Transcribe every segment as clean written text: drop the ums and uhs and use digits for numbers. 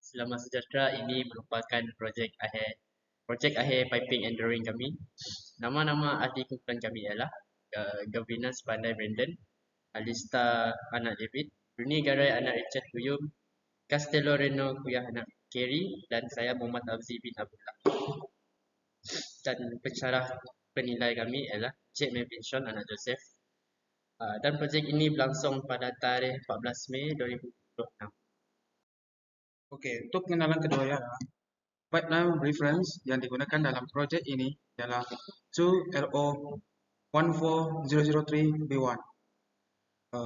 Selamat sejahtera, ini merupakan projek akhir piping and drawing kami. Nama-nama ahli kumpulan kami ialah Governance Pandai Brandon, Alista anak David, Bruni Garai anak Richard Kuyum, Castello Reno Kuyah anak Kerry, dan saya Muhammad Abzi bin Abdullah. Dan pensyarah penilai kami ialah Cik Melvin Sean anak Joseph. Dan projek ini berlangsung pada tarikh 14 Mei 2026. Oke, untuk pengenalan kedua ya, pipe name reference yang digunakan dalam projek ini adalah 2LO14003B1.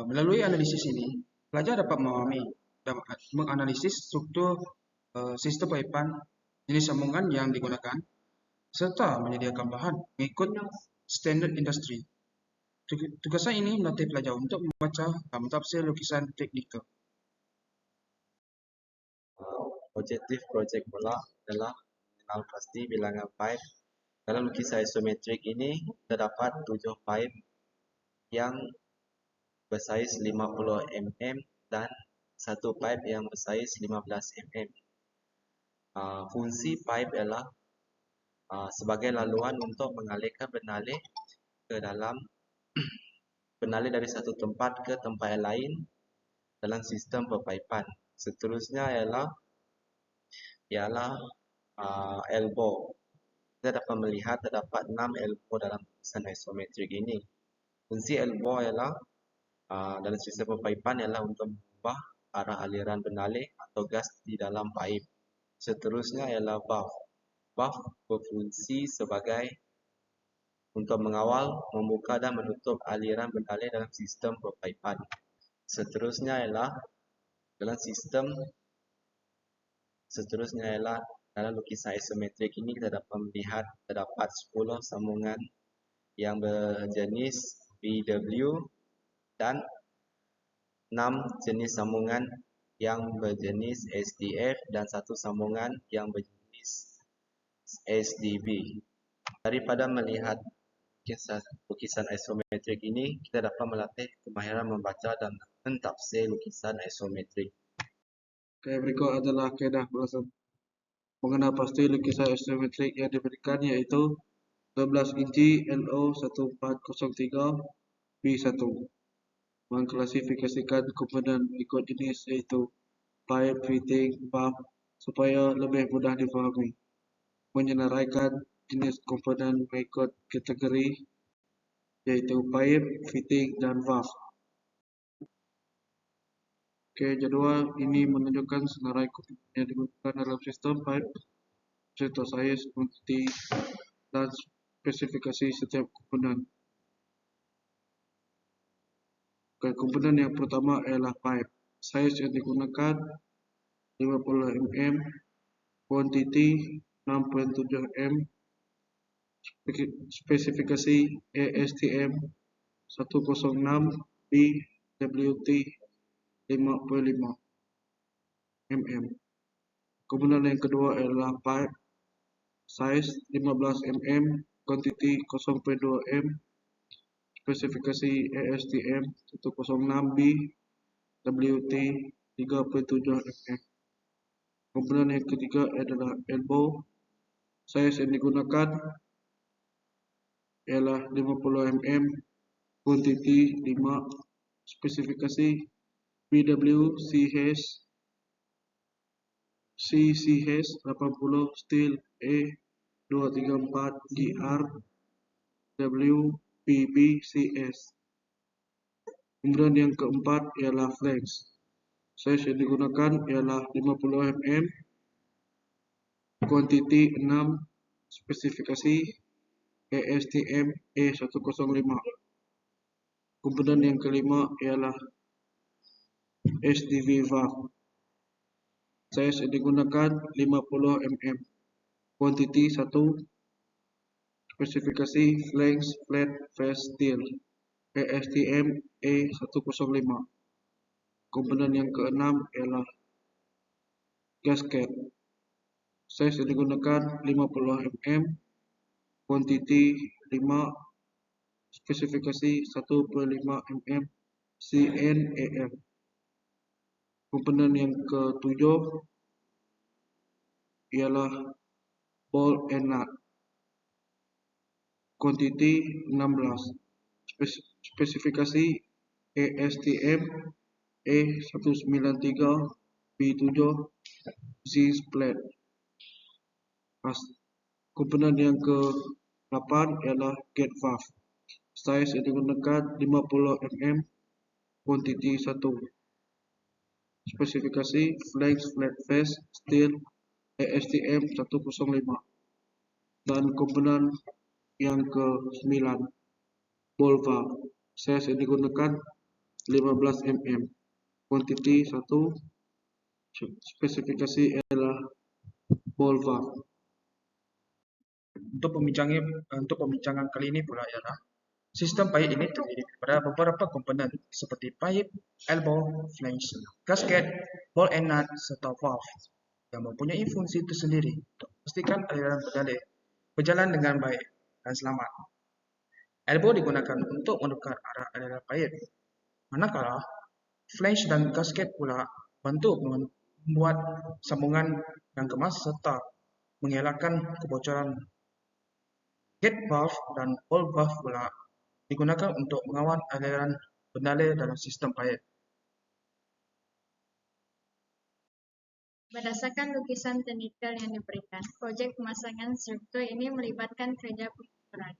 Melalui analisis ini, pelajar dapat memahami dan menganalisis struktur sistem pipaan, jenis sambungan yang digunakan, serta menyediakan bahan mengikut standar industri. Tugasan ini melatih pelajar untuk membaca dan mentafsir lukisan teknikal. Objektif projek pula adalah mengenal pasti bilangan pipe. Dalam lukisan isometrik ini terdapat 7 pipe yang bersaiz 50 mm dan satu pipe yang bersaiz 15 mm. Fungsi pipe ialah sebagai laluan untuk mengalirkan benalih ke dalam benalih dari satu tempat ke tempat yang lain dalam sistem perpaipan. Seterusnya ialah elbow. Kita dapat melihat terdapat 6 elbow dalam lukisan isometrik ini. Fungsi elbow ialah dalam sistem perpaipan ialah untuk mengubah arah aliran benalih atau gas di dalam paip. Seterusnya ialah valve. Valve berfungsi sebagai untuk mengawal, membuka dan menutup aliran benalih dalam sistem perpaipan. Seterusnya ialah dalam lukisan isometrik ini kita dapat melihat terdapat 10 sambungan yang berjenis BW dan 6 jenis sambungan yang berjenis SDF dan satu sambungan yang berjenis SDB. Daripada melihat lukisan isometrik ini, kita dapat melatih kemahiran membaca dan mentafsir lukisan isometrik. Oke, berikut adalah kaedah mengenal pasti lukisan isometrik yang diberikan, yaitu 12 inci LO1403B1. Mengklasifikasikan komponen ikut jenis, yaitu pipe, fitting, valve, supaya lebih mudah difahami. Menyenaraikan jenis komponen mengikut kategori, yaitu pipe, fitting, dan valve. Oke, jadual ini menunjukkan senarai komponen yang digunakan dalam sistem pipe, serta saiz, kuantiti, dan spesifikasi setiap komponen. Oke, komponen yang pertama ialah pipe. Saiz yang digunakan 50 mm, kuantiti 6.7 m, spesifikasi ASTM 106 BWT 5.5 mm. Komponen yang kedua ialah pipe. Saiz 15 mm, kuantiti 0.2 m, spesifikasi ASTM 106 BWT 3.7 mm. Komponen yang ketiga adalah elbow. Saiz yang digunakan ialah 50 mm, kuantiti 5, spesifikasi BWCH CCH 80 steel A234 GR WPBCS. Kemudian yang keempat ialah flange. Saiz yang digunakan ialah 50 mm, kuantiti 6, spesifikasi ASTM A105. Komponen yang kelima ialah SDV valve. Saiz yang digunakan 50 mm, kuantiti 1, spesifikasi flange flat face steel ASTM A105. Komponen yang keenam ialah gasket. Saiz yang digunakan 50 mm, kuantiti 5, spesifikasi 1.5 mm CNAF. Komponen yang ketujuh ialah ball and nut. Quantity 16. Spesifikasi ASTM E193B7 Z split. Komponen yang ke-8 ialah gate valve. Size yang digunakan 50 mm. Quantity 1. Spesifikasi flange flat face steel ASTM 105. Dan komponen yang ke-9 ball valve. Size yang digunakan 15 mm. Quantity 1. Spesifikasi ialah ball valve. Untuk pembincangan kali ini pula ialah sistem pipe ini terdiri daripada beberapa komponen seperti pipe, elbow, flange, gasket, ball and nut, serta valve yang mempunyai fungsi tersendiri untuk memastikan aliran berdalih berjalan dengan baik dan selamat. Elbow digunakan untuk menukar arah aliran pipe, manakala flange dan gasket pula bantu membuat sambungan yang kemas serta mengelakkan kebocoran. Gate valve dan ball valve pula digunakan untuk mengawal aliran berdalih dalam sistem pipe. Berdasarkan lukisan teknikal yang diberikan, projek pemasangan struktur ini melibatkan kerja pengukuran,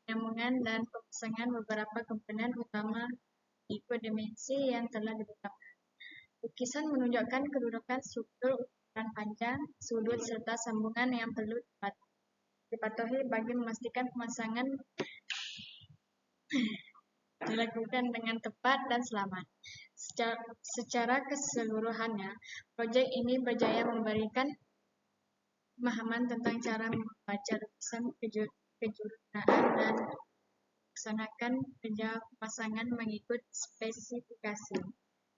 penyambungan dan pemasangan beberapa komponen utama ikut dimensi yang telah ditetapkan. Lukisan menunjukkan kedudukan struktur, ukuran panjang, sudut serta sambungan yang perlu dipatuhi bagi memastikan pemasangan dilakukan dengan tepat dan selamat. Secara keseluruhannya, projek ini berjaya memberikan pemahaman tentang cara membaca lukisan kejuruteraan dan melaksanakan kerja pemasangan mengikut spesifikasi.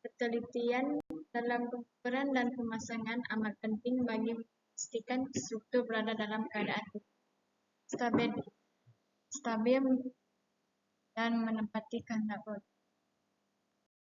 Ketelitian dalam pengukuran dan pemasangan amat penting bagi memastikan struktur berada dalam keadaan stabil dan menepati kehendak projek.